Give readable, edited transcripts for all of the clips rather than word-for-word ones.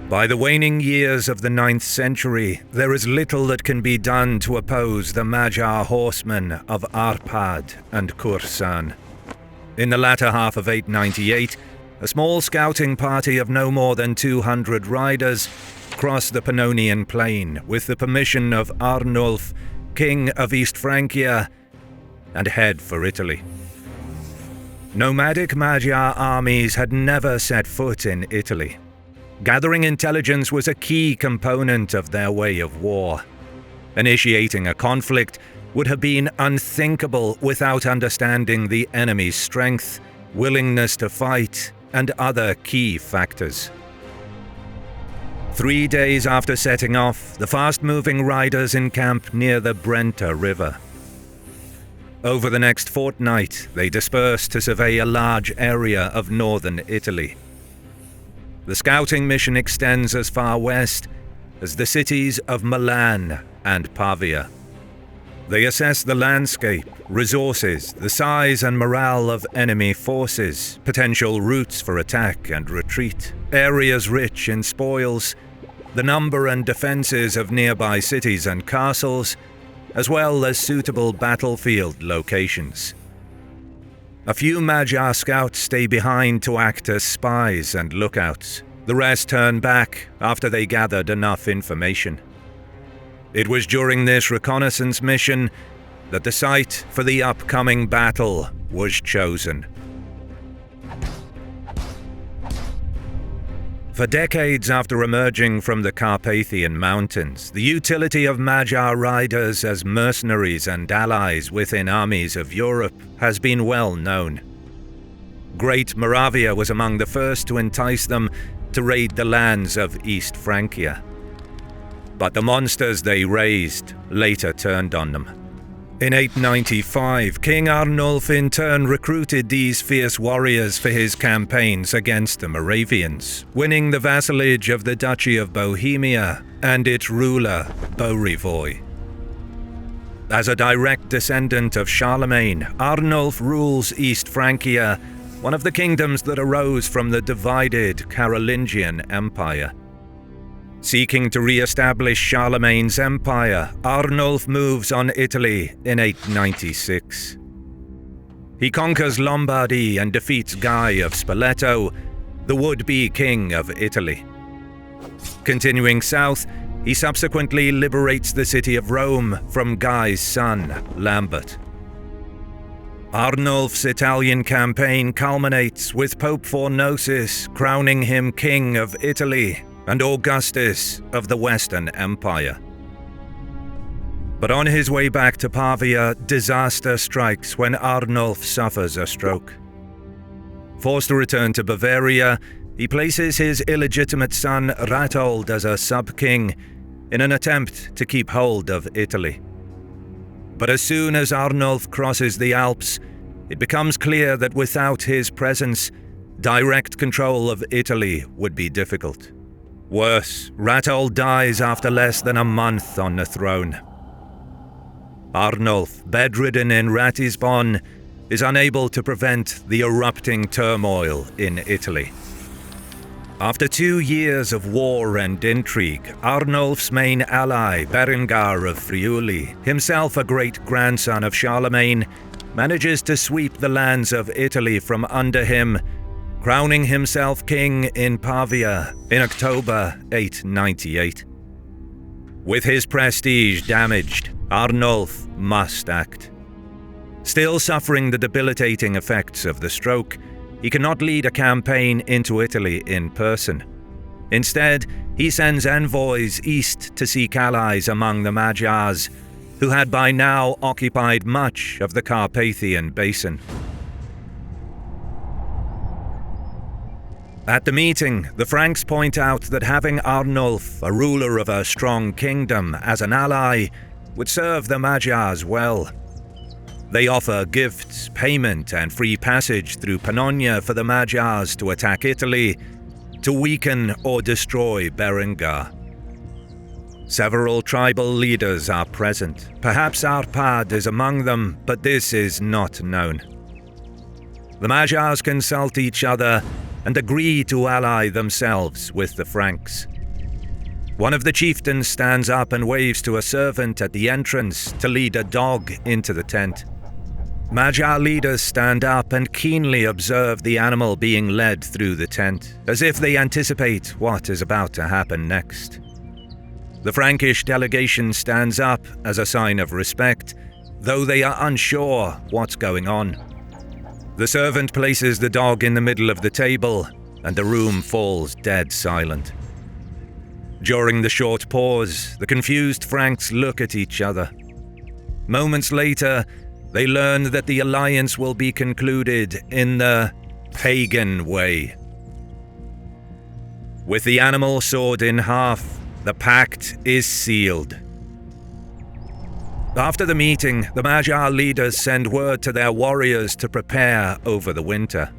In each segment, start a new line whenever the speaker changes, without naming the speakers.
By the waning years of the 9th century, there is little that can be done to oppose the Magyar horsemen of Árpád and Kürszán. In the latter half of 898, a small scouting party of no more than 200 riders crossed the Pannonian plain with the permission of Arnolf, king of East Francia, and head for Italy. Nomadic Magyar armies had never set foot in Italy. Gathering intelligence was a key component of their way of war. Initiating a conflict would have been unthinkable without understanding the enemy's strength, willingness to fight, and other key factors. 3 days after setting off, the fast-moving riders encamped near the Brenta river. Over the next fortnight, they dispersed to survey a large area of northern Italy. The scouting mission extends as far west as the cities of Milan and Pavia. They assess the landscape, resources, the size and morale of enemy forces, potential routes for attack and retreat, areas rich in spoils, the number and defenses of nearby cities and castles, as well as suitable battlefield locations. A few Magyar scouts stay behind to act as spies and lookouts. The rest turn back after they gathered enough information. It was during this reconnaissance mission that the site for the upcoming battle was chosen. For decades after emerging from the Carpathian Mountains, the utility of Magyar riders as mercenaries and allies within armies of Europe has been well known. Great Moravia was among the first to entice them to raid the lands of East Francia. But the monsters they raised later turned on them. In 895, King Arnolf in turn recruited these fierce warriors for his campaigns against the Moravians, winning the vassalage of the Duchy of Bohemia and its ruler, Bořivoj. As a direct descendant of Charlemagne, Arnulf rules East Francia, one of the kingdoms that arose from the divided Carolingian Empire. Seeking to re-establish Charlemagne's empire, Arnulf moves on Italy in 896. He conquers Lombardy and defeats Guy of Spoleto, the would-be king of Italy. Continuing south, he subsequently liberates the city of Rome from Guy's son, Lambert. Arnulf's Italian campaign culminates with Pope Fornosus crowning him King of Italy and Augustus of the Western Empire. But on his way back to Pavia, disaster strikes when Arnulf suffers a stroke. Forced to return to Bavaria, he places his illegitimate son Ratold as a sub-king in an attempt to keep hold of Italy. But as soon as Arnulf crosses the Alps, it becomes clear that without his presence, direct control of Italy would be difficult. Worse, Ratold dies after less than a month on the throne. Arnulf, bedridden in Ratisbon, is unable to prevent the erupting turmoil in Italy. After 2 years of war and intrigue, Arnulf's main ally, Berengar of Friuli, himself a great-grandson of Charlemagne, manages to sweep the lands of Italy from under him, crowning himself king in Pavia in October 898. With his prestige damaged, Arnulf must act. Still suffering the debilitating effects of the stroke, he cannot lead a campaign into Italy in person. Instead, he sends envoys east to seek allies among the Magyars, who had by now occupied much of the Carpathian basin. At the meeting, the Franks point out that having Arnulf, a ruler of a strong kingdom, as an ally would serve the Magyars well. They offer gifts, payment, and free passage through Pannonia for the Magyars to attack Italy, to weaken or destroy Berengar. Several tribal leaders are present. Perhaps Árpád is among them, but this is not known. The Magyars consult each other and agree to ally themselves with the Franks. One of the chieftains stands up and waves to a servant at the entrance to lead a dog into the tent. Magyar leaders stand up and keenly observe the animal being led through the tent, as if they anticipate what is about to happen next. The Frankish delegation stands up as a sign of respect, though they are unsure what's going on. The servant places the dog in the middle of the table, and the room falls dead silent. During the short pause, the confused Franks look at each other. Moments later, they learn that the alliance will be concluded in the pagan way. With the animal sawed in half, the pact is sealed. After the meeting, the Magyar leaders send word to their warriors to prepare over the winter.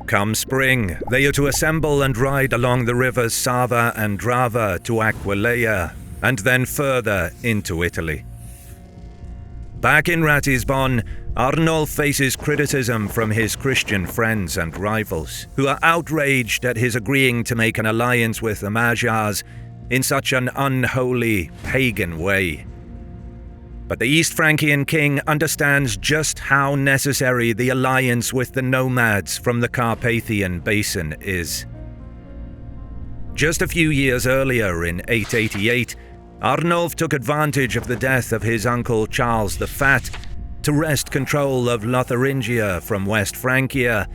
Come spring, they are to assemble and ride along the rivers Sava and Drava to Aquileia, and then further into Italy. Back in Ratisbon, Arnolf faces criticism from his Christian friends and rivals, who are outraged at his agreeing to make an alliance with the Magyars in such an unholy, pagan way. But the East Frankian king understands just how necessary the alliance with the nomads from the Carpathian basin is. Just a few years earlier, in 888, Arnolf took advantage of the death of his uncle Charles the Fat to wrest control of Lotharingia from West Francia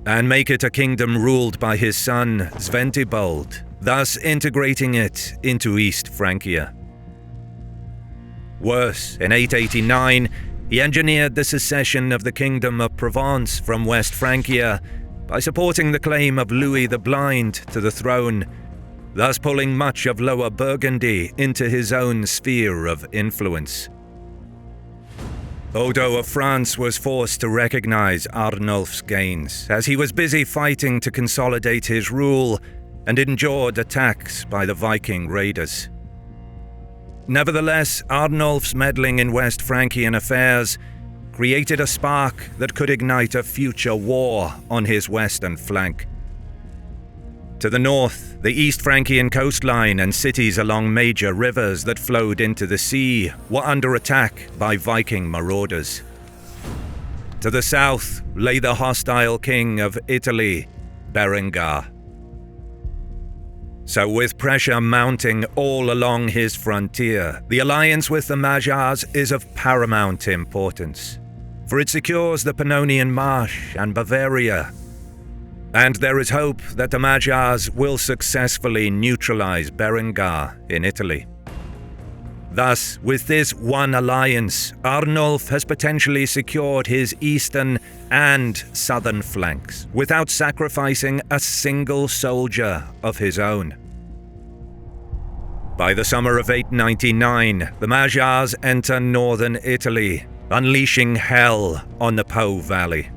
and make it a kingdom ruled by his son Sventibold, thus integrating it into East Francia. Worse, in 889, he engineered the secession of the Kingdom of Provence from West Francia by supporting the claim of Louis the Blind to the throne, thus pulling much of Lower Burgundy into his own sphere of influence. Odo of France was forced to recognize Arnulf's gains, as he was busy fighting to consolidate his rule and endured attacks by the Viking raiders. Nevertheless, Arnulf's meddling in West Frankian affairs created a spark that could ignite a future war on his western flank. To the north, the East Frankian coastline and cities along major rivers that flowed into the sea were under attack by Viking marauders. To the south lay the hostile king of Italy, Berengar. So with pressure mounting all along his frontier, the alliance with the Magyars is of paramount importance, for it secures the Pannonian Marsh and Bavaria. And there is hope that the Magyars will successfully neutralize Berengar in Italy. Thus, with this one alliance, Arnulf has potentially secured his eastern and southern flanks without sacrificing a single soldier of his own. By the summer of 899, the Magyars enter northern Italy, unleashing hell on the Po Valley.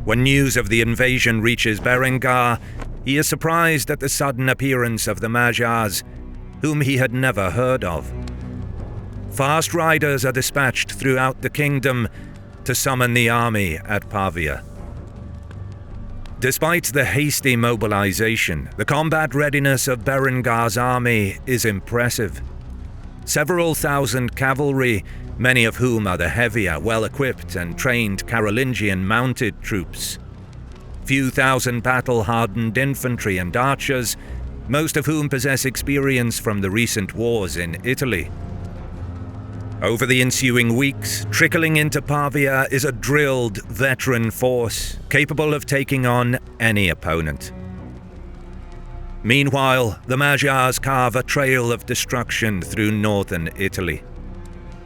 When news of the invasion reaches Berengar, he is surprised at the sudden appearance of the Magyars, whom he had never heard of. Fast riders are dispatched throughout the kingdom to summon the army at Pavia. Despite the hasty mobilization, the combat readiness of Berengar's army is impressive. Several thousand cavalry, many of whom are the heavier, well-equipped and trained Carolingian mounted troops. Few thousand battle-hardened infantry and archers, most of whom possess experience from the recent wars in Italy. Over the ensuing weeks, trickling into Pavia is a drilled veteran force capable of taking on any opponent. Meanwhile, the Magyars carve a trail of destruction through northern Italy.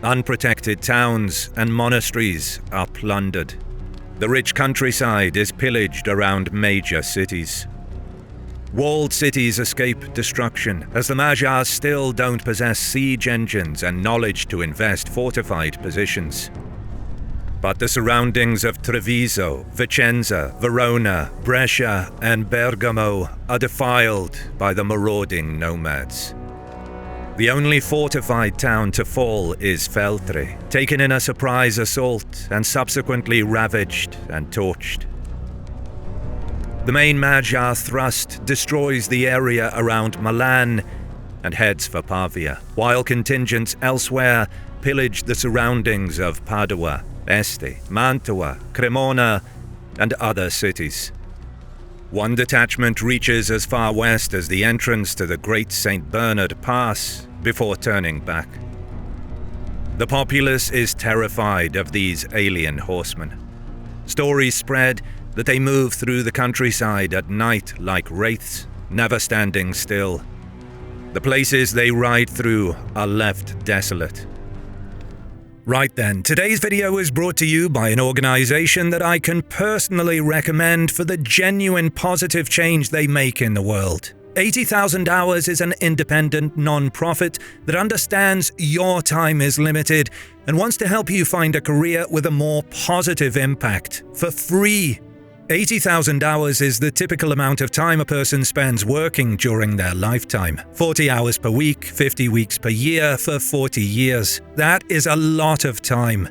Unprotected towns and monasteries are plundered. The rich countryside is pillaged around major cities. Walled cities escape destruction, as the Magyars still don't possess siege engines and knowledge to invest fortified positions. But the surroundings of Treviso, Vicenza, Verona, Brescia, and Bergamo are defiled by the marauding nomads. The only fortified town to fall is Feltre, taken in a surprise assault and subsequently ravaged and torched. The main Magyar thrust destroys the area around Milan and heads for Pavia, while contingents elsewhere pillage the surroundings of Padua, Este, Mantua, Cremona, and other cities. One detachment reaches as far west as the entrance to the Great St. Bernard Pass before turning back. The populace is terrified of these alien horsemen. Stories spread that they move through the countryside at night like wraiths, never standing still. The places they ride through are left desolate. Right then, today's video is brought to you by an organization that I can personally recommend for the genuine positive change they make in the world. 80,000 Hours is an independent non-profit that understands your time is limited and wants to help you find a career with a more positive impact for free. 80,000 hours is the typical amount of time a person spends working during their lifetime. 40 hours per week, 50 weeks per year for 40 years. That is a lot of time.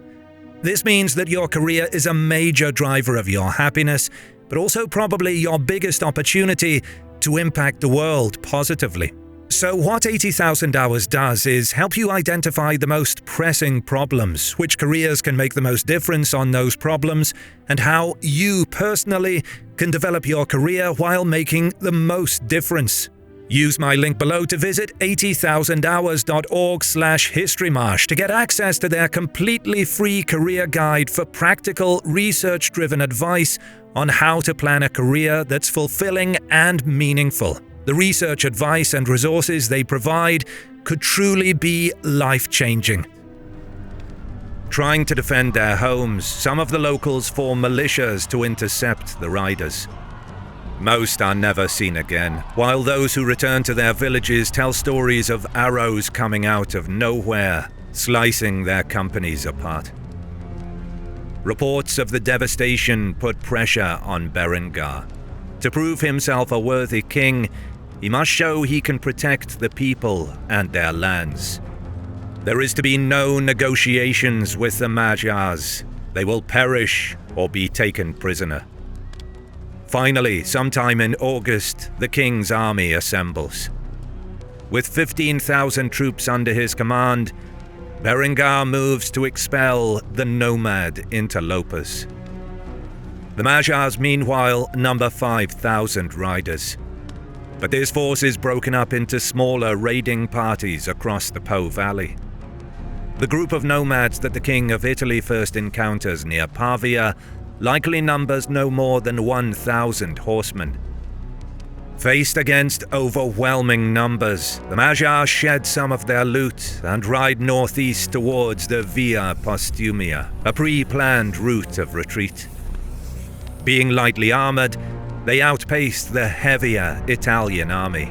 This means that your career is a major driver of your happiness, but also probably your biggest opportunity to impact the world positively. So what 80,000 Hours does is help you identify the most pressing problems, which careers can make the most difference on those problems, and how you personally can develop your career while making the most difference. Use my link below to visit 80,000hours.org/historymarsh to get access to their completely free career guide for practical, research-driven advice on how to plan a career that's fulfilling and meaningful. The research advice and resources they provide could truly be life-changing. Trying to defend their homes, some of the locals form militias to intercept the riders. Most are never seen again, while those who return to their villages tell stories of arrows coming out of nowhere, slicing their companies apart. Reports of the devastation put pressure on Berengar. To prove himself a worthy king, he must show he can protect the people and their lands. There is to be no negotiations with the Magyars. They will perish or be taken prisoner. Finally, sometime in August, the king's army assembles. With 15,000 troops under his command, Berengar moves to expel the nomad interlopers. The Magyars, meanwhile, number 5,000 riders. But this force is broken up into smaller raiding parties across the Po Valley. The group of nomads that the King of Italy first encounters near Pavia likely numbers no more than 1,000 horsemen. Faced against overwhelming numbers, the Magyars shed some of their loot and ride northeast towards the Via Postumia, a pre-planned route of retreat. Being lightly armored, they outpaced the heavier Italian army.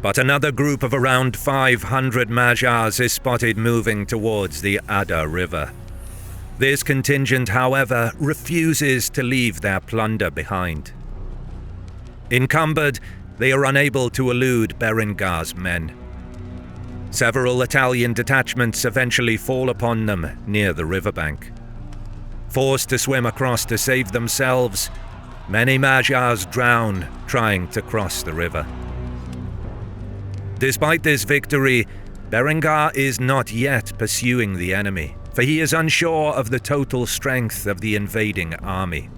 But another group of around 500 Magyars is spotted moving towards the Adda River. This contingent, however, refuses to leave their plunder behind. Encumbered, they are unable to elude Berengar's men. Several Italian detachments eventually fall upon them near the riverbank. Forced to swim across to save themselves, many Magyars drown trying to cross the river. Despite this victory, Berengar is not yet pursuing the enemy, for he is unsure of the total strength of the invading army.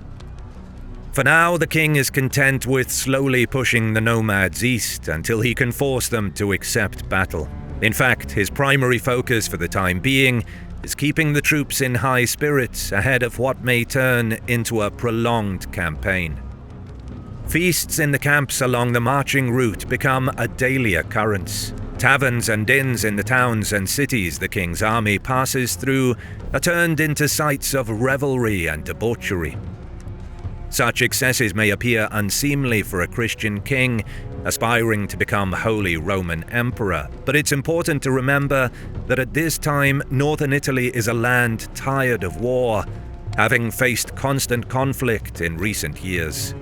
For now, the king is content with slowly pushing the nomads east until he can force them to accept battle. In fact, his primary focus for the time being is keeping the troops in high spirits ahead of what may turn into a prolonged campaign. Feasts in the camps along the marching route become a daily occurrence. Taverns and inns in the towns and cities the king's army passes through are turned into sites of revelry and debauchery. Such excesses may appear unseemly for a Christian king aspiring to become Holy Roman Emperor, but it's important to remember that at this time, northern Italy is a land tired of war, having faced constant conflict in recent years.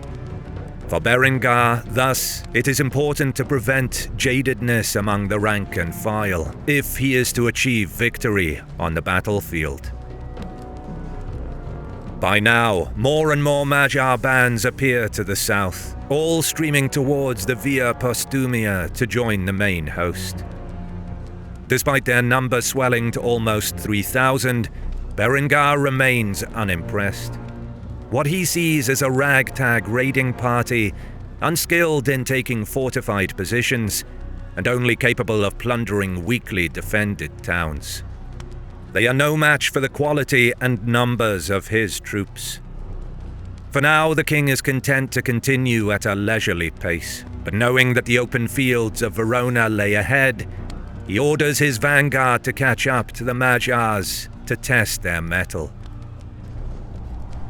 For Berengar, thus, it is important to prevent jadedness among the rank and file, if he is to achieve victory on the battlefield. By now, more and more Magyar bands appear to the south, all streaming towards the Via Postumia to join the main host. Despite their number swelling to almost 3,000, Berengar remains unimpressed. What he sees is a ragtag raiding party, unskilled in taking fortified positions, and only capable of plundering weakly defended towns. They are no match for the quality and numbers of his troops. For now, the king is content to continue at a leisurely pace, but knowing that the open fields of Verona lay ahead, he orders his vanguard to catch up to the Magyars to test their mettle.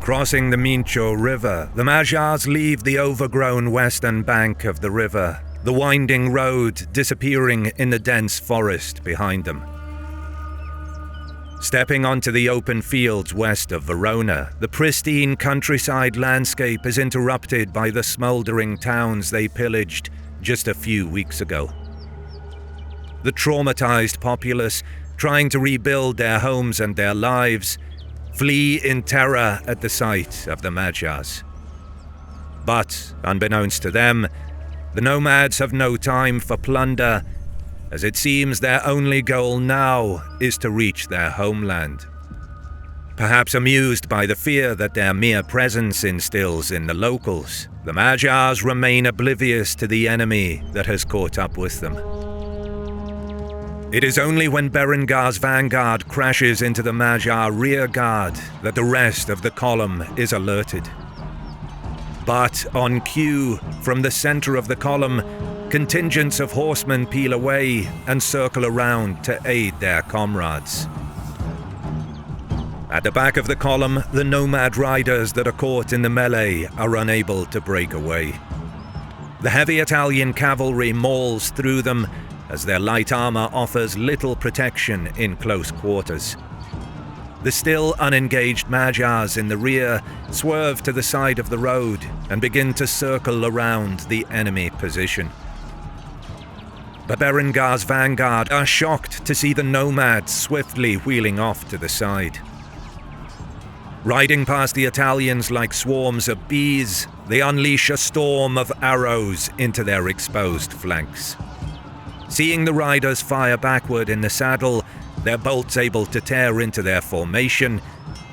Crossing the Mincio River, the Magyars leave the overgrown western bank of the river, the winding road disappearing in the dense forest behind them. Stepping onto the open fields west of Verona, the pristine countryside landscape is interrupted by the smouldering towns they pillaged just a few weeks ago. The traumatized populace, trying to rebuild their homes and their lives, flee in terror at the sight of the Magyars. But, unbeknownst to them, the nomads have no time for plunder, as it seems their only goal now is to reach their homeland. Perhaps amused by the fear that their mere presence instills in the locals, the Magyars remain oblivious to the enemy that has caught up with them. It is only when Berengar's vanguard crashes into the Magyar rear guard that the rest of the column is alerted. But on cue, from the center of the column, contingents of horsemen peel away and circle around to aid their comrades. At the back of the column, the nomad riders that are caught in the melee are unable to break away. The heavy Italian cavalry mauls through them, as their light armor offers little protection in close quarters. The still unengaged Magyars in the rear swerve to the side of the road and begin to circle around the enemy position. But Berengar's vanguard are shocked to see the nomads swiftly wheeling off to the side. Riding past the Italians like swarms of bees, they unleash a storm of arrows into their exposed flanks. Seeing the riders fire backward in the saddle, their bolts able to tear into their formation,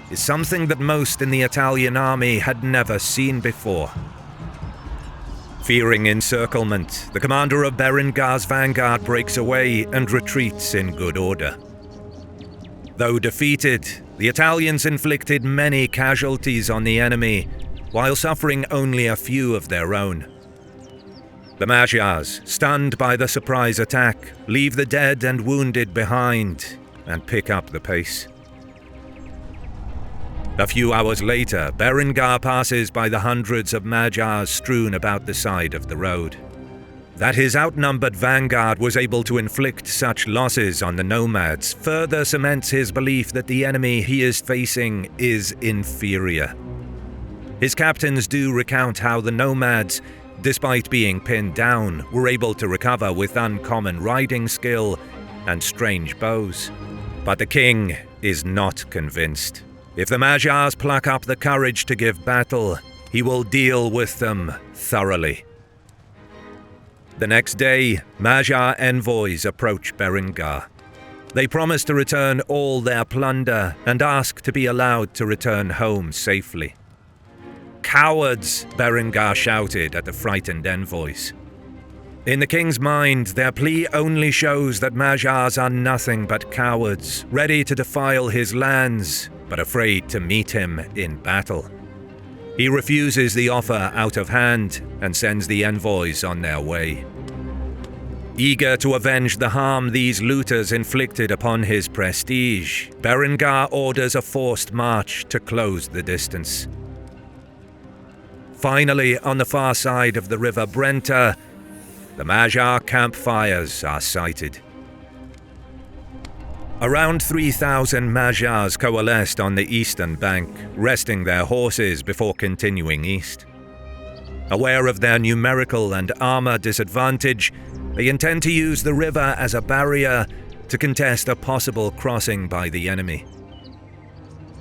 is something that most in the Italian army had never seen before. Fearing encirclement, the commander of Berengar's vanguard breaks away and retreats in good order. Though defeated, the Italians inflicted many casualties on the enemy, while suffering only a few of their own. The Magyars, stunned by the surprise attack, leave the dead and wounded behind and pick up the pace. A few hours later, Berengar passes by the hundreds of Magyars strewn about the side of the road. That his outnumbered vanguard was able to inflict such losses on the nomads further cements his belief that the enemy he is facing is inferior. His captains do recount how the nomads, despite being pinned down, were able to recover with uncommon riding skill and strange bows. But the king is not convinced. If the Magyars pluck up the courage to give battle, he will deal with them thoroughly. The next day, Magyar envoys approach Berengar. They promise to return all their plunder and ask to be allowed to return home safely. "Cowards!" Berengar shouted at the frightened envoys. In the king's mind, their plea only shows that Magyars are nothing but cowards, ready to defile his lands, but afraid to meet him in battle. He refuses the offer out of hand and sends the envoys on their way. Eager to avenge the harm these looters inflicted upon his prestige, Berengar orders a forced march to close the distance. Finally, on the far side of the river Brenta, the Magyar campfires are sighted. Around 3,000 Magyars coalesced on the eastern bank, resting their horses before continuing east. Aware of their numerical and armor disadvantage, they intend to use the river as a barrier to contest a possible crossing by the enemy.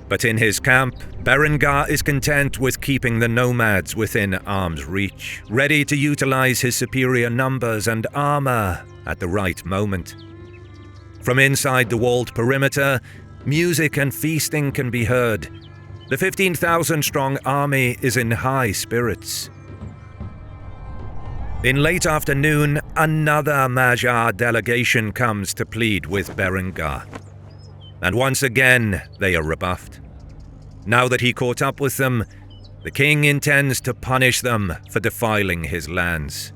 But in his camp, Berengar is content with keeping the nomads within arm's reach, ready to utilize his superior numbers and armor at the right moment. From inside the walled perimeter, music and feasting can be heard. The 15,000-strong army is in high spirits. In late afternoon, another Magyar delegation comes to plead with Berengar. And once again, they are rebuffed. Now that he caught up with them, the king intends to punish them for defiling his lands.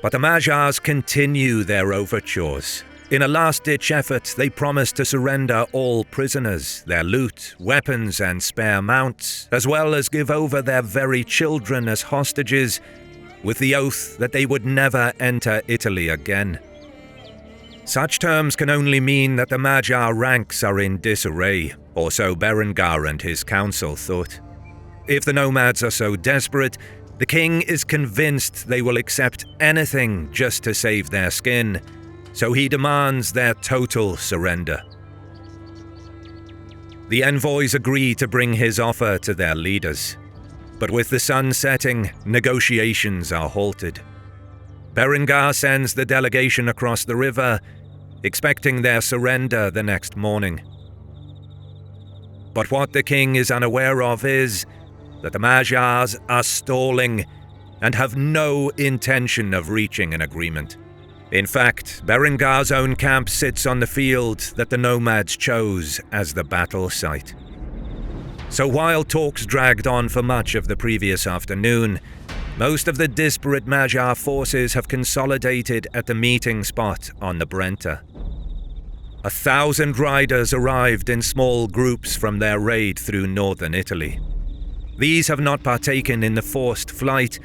But the Magyars continue their overtures. In a last-ditch effort, they promise to surrender all prisoners, their loot, weapons, and spare mounts, as well as give over their very children as hostages, with the oath that they would never enter Italy again. Such terms can only mean that the Magyar ranks are in disarray, or so Berengar and his council thought. If the nomads are so desperate, the king is convinced they will accept anything just to save their skin, so he demands their total surrender. The envoys agree to bring his offer to their leaders. But with the sun setting, negotiations are halted. Berengar sends the delegation across the river, expecting their surrender the next morning. But what the king is unaware of is that the Magyars are stalling and have no intention of reaching an agreement. In fact, Berengar's own camp sits on the field that the nomads chose as the battle site. So while talks dragged on for much of the previous afternoon, most of the disparate Magyar forces have consolidated at the meeting spot on the Brenta. 1,000 riders arrived in small groups from their raid through northern Italy. These have not partaken in the forced flight.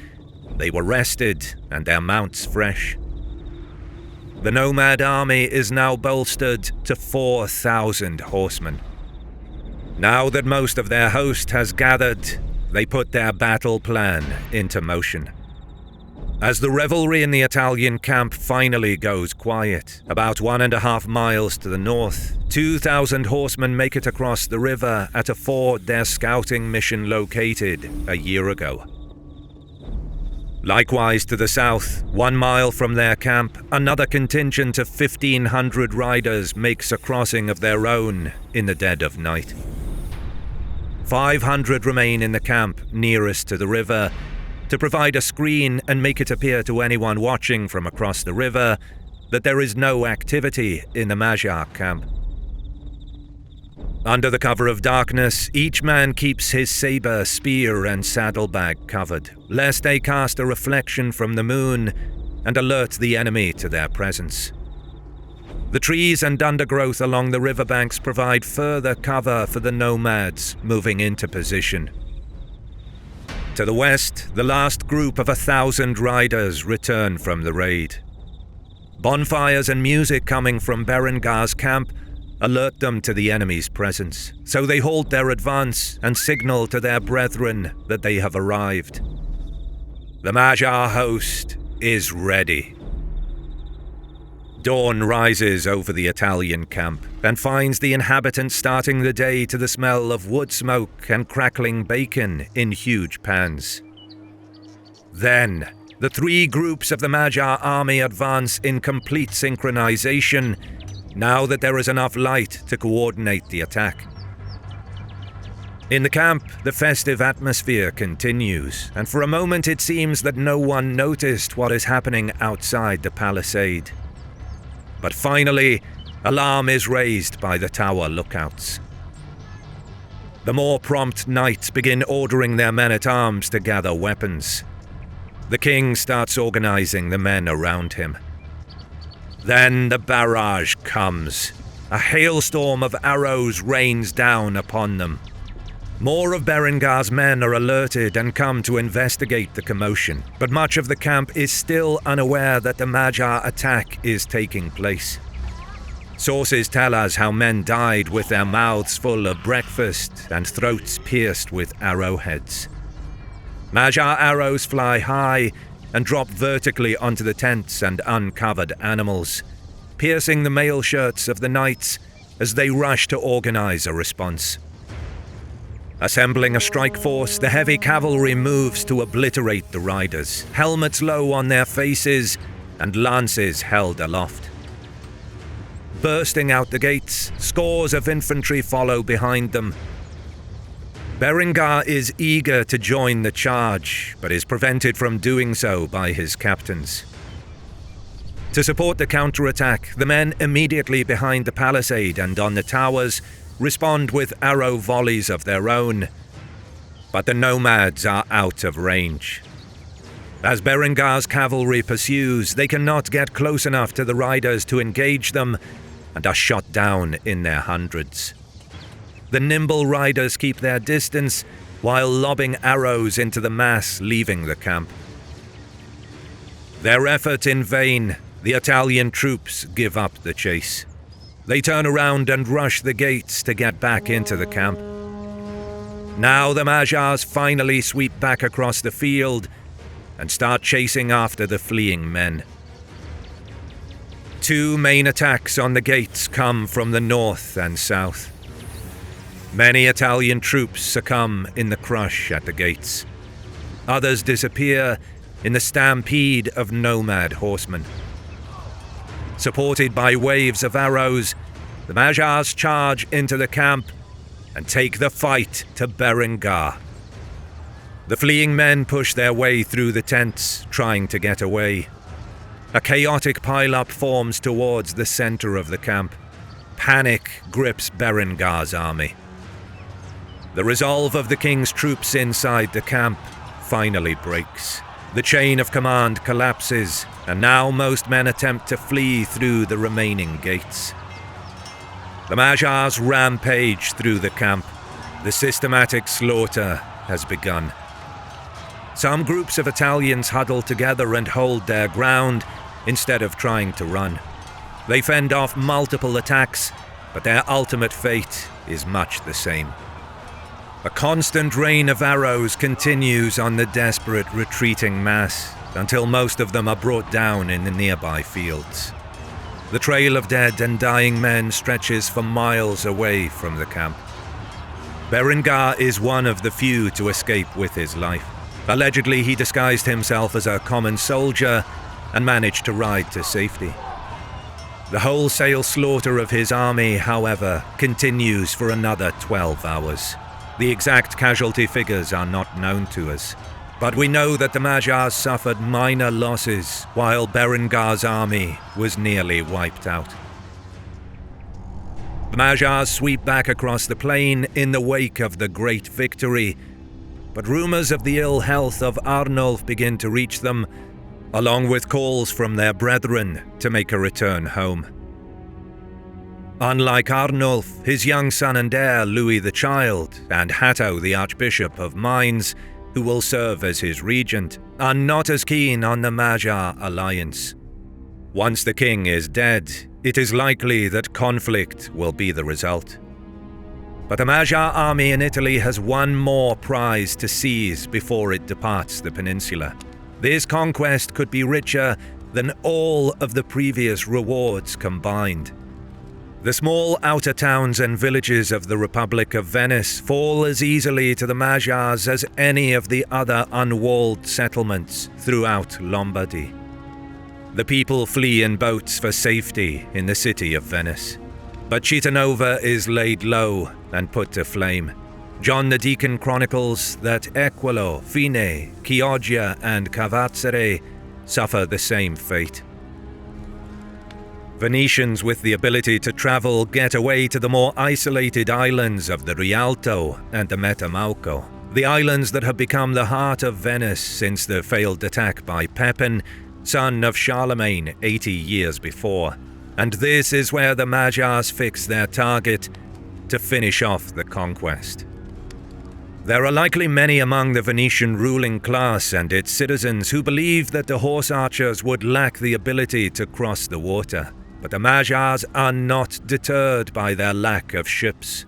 They were rested and their mounts fresh. The nomad army is now bolstered to 4,000 horsemen. Now that most of their host has gathered, they put their battle plan into motion. As the revelry in the Italian camp finally goes quiet, about 1.5 miles to the north, 2,000 horsemen make it across the river at a ford their scouting mission located a year ago. Likewise to the south, 1 mile from their camp, another contingent of 1,500 riders makes a crossing of their own in the dead of night. 500 remain in the camp nearest to the river to provide a screen and make it appear to anyone watching from across the river that there is no activity in the Magyar camp. Under the cover of darkness, each man keeps his saber, spear, and saddlebag covered, lest they cast a reflection from the moon and alert the enemy to their presence. The trees and undergrowth along the riverbanks provide further cover for the nomads moving into position. To the west, the last group of 1,000 riders return from the raid. Bonfires and music coming from Berengar's camp alert them to the enemy's presence, so they halt their advance and signal to their brethren that they have arrived. The Magyar host is ready. Dawn rises over the Italian camp and finds the inhabitants starting the day to the smell of wood smoke and crackling bacon in huge pans. Then, the 3 groups of the Magyar army advance in complete synchronization, now that there is enough light to coordinate the attack. In the camp, the festive atmosphere continues, and for a moment it seems that no one noticed what is happening outside the palisade. But finally, alarm is raised by the tower lookouts. The more prompt knights begin ordering their men-at-arms to gather weapons. The king starts organizing the men around him. Then the barrage comes. A hailstorm of arrows rains down upon them. More of Berengar's men are alerted and come to investigate the commotion, but much of the camp is still unaware that the Magyar attack is taking place. Sources tell us how men died with their mouths full of breakfast and throats pierced with arrowheads. Magyar arrows fly high and drop vertically onto the tents and uncovered animals, piercing the mail shirts of the knights as they rush to organize a response. Assembling a strike force, the heavy cavalry moves to obliterate the riders, helmets low on their faces and lances held aloft. Bursting out the gates, scores of infantry follow behind them. Berengar is eager to join the charge, but is prevented from doing so by his captains. To support the counterattack, the men immediately behind the palisade and on the towers respond with arrow volleys of their own, but the nomads are out of range. As Berengar's cavalry pursues, they cannot get close enough to the riders to engage them and are shot down in their hundreds. The nimble riders keep their distance while lobbing arrows into the mass leaving the camp. Their effort in vain, the Italian troops give up the chase. They turn around and rush the gates to get back into the camp. Now the Magyars finally sweep back across the field and start chasing after the fleeing men. Two main attacks on the gates come from the north and south. Many Italian troops succumb in the crush at the gates. Others disappear in the stampede of nomad horsemen. Supported by waves of arrows, the Magyars charge into the camp and take the fight to Berengar. The fleeing men push their way through the tents, trying to get away. A chaotic pile-up forms towards the center of the camp. Panic grips Berengar's army. The resolve of the king's troops inside the camp finally breaks. The chain of command collapses, and now most men attempt to flee through the remaining gates. The Magyars rampage through the camp. The systematic slaughter has begun. Some groups of Italians huddle together and hold their ground instead of trying to run. They fend off multiple attacks, but their ultimate fate is much the same. A constant rain of arrows continues on the desperate retreating mass until most of them are brought down in the nearby fields. The trail of dead and dying men stretches for miles away from the camp. Berengar is one of the few to escape with his life. Allegedly, he disguised himself as a common soldier and managed to ride to safety. The wholesale slaughter of his army, however, continues for another 12 hours. The exact casualty figures are not known to us, but we know that the Magyars suffered minor losses while Berengar's army was nearly wiped out. The Magyars sweep back across the plain in the wake of the great victory, but rumors of the ill health of Arnolf begin to reach them, along with calls from their brethren to make a return home. Unlike Arnolf, his young son and heir Louis the Child and Hatto the Archbishop of Mainz, who will serve as his regent, are not as keen on the Magyar alliance. Once the king is dead, it is likely that conflict will be the result. But the Magyar army in Italy has one more prize to seize before it departs the peninsula. This conquest could be richer than all of the previous rewards combined. The small outer towns and villages of the Republic of Venice fall as easily to the Magyars as any of the other unwalled settlements throughout Lombardy. The people flee in boats for safety in the city of Venice. But Cittànova is laid low and put to flame. John the Deacon chronicles that Equolo, Fine, Chioggia and Cavazzere suffer the same fate. Venetians with the ability to travel get away to the more isolated islands of the Rialto and the Metamauco, the islands that have become the heart of Venice since the failed attack by Pepin, son of Charlemagne 80 years before. And this is where the Magyars fix their target to finish off the conquest. There are likely many among the Venetian ruling class and its citizens who believe that the horse archers would lack the ability to cross the water. But the Magyars are not deterred by their lack of ships.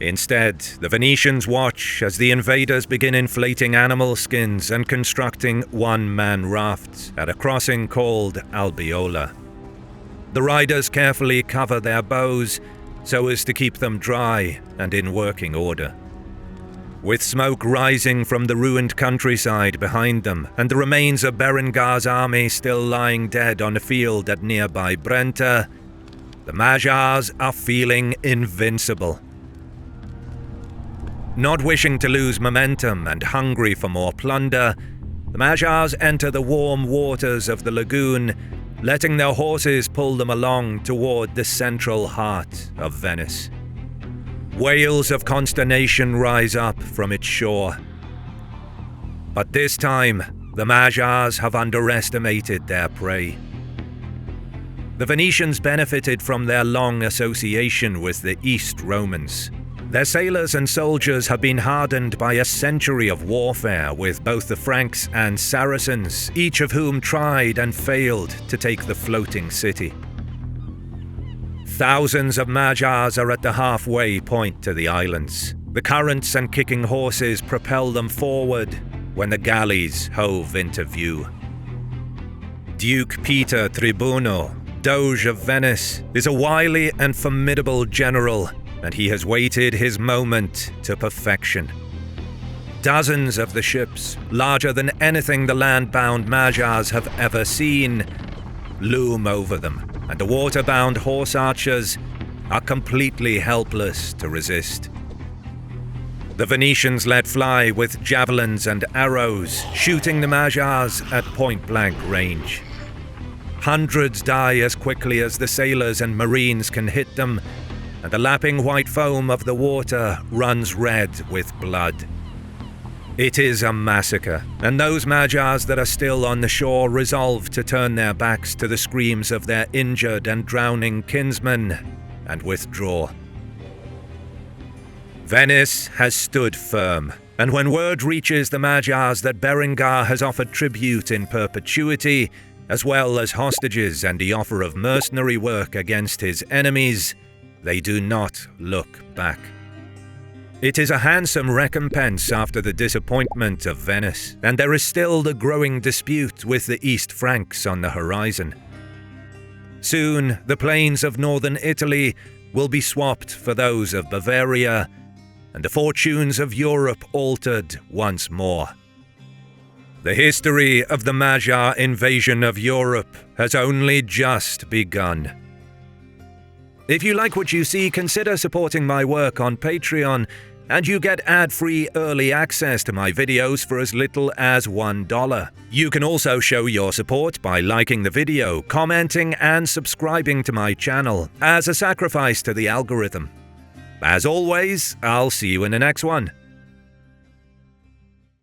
Instead, the Venetians watch as the invaders begin inflating animal skins and constructing one-man rafts at a crossing called Albiola. The riders carefully cover their bows so as to keep them dry and in working order. with smoke rising from the ruined countryside behind them, and the remains of Berengar's army still lying dead on a field at nearby Brenta, the Magyars are feeling invincible. Not wishing to lose momentum and hungry for more plunder, the Magyars enter the warm waters of the lagoon, letting their horses pull them along toward the central heart of Venice. Wails of consternation rise up from its shore. But this time, the Magyars have underestimated their prey. The Venetians benefited from their long association with the East Romans. Their sailors and soldiers have been hardened by a century of warfare with both the Franks and Saracens, each of whom tried and failed to take the floating city. Thousands of Magyars are at the halfway point to the islands. The currents and kicking horses propel them forward when the galleys hove into view. Duke Peter Tribuno, Doge of Venice, is a wily and formidable general, and he has waited his moment to perfection. Dozens of the ships, larger than anything the land-bound Magyars have ever seen, loom over them, and the water-bound horse archers are completely helpless to resist. The Venetians let fly with javelins and arrows, shooting the Magyars at point-blank range. Hundreds die as quickly as the sailors and marines can hit them, and the lapping white foam of the water runs red with blood. It is a massacre, and those Magyars that are still on the shore resolve to turn their backs to the screams of their injured and drowning kinsmen and withdraw. Venice has stood firm, and when word reaches the Magyars that Berengar has offered tribute in perpetuity, as well as hostages and the offer of mercenary work against his enemies, they do not look back. It is a handsome recompense after the disappointment of Venice, and there is still the growing dispute with the East Franks on the horizon. Soon, the plains of northern Italy will be swapped for those of Bavaria, and the fortunes of Europe altered once more. The history of the Magyar invasion of Europe has only just begun. If you like what you see, consider supporting my work on Patreon, and you get ad-free early access to my videos for as little as $1. You can also show your support by liking the video, commenting, and subscribing to my channel as a sacrifice to the algorithm. As always, I'll see you in the next one.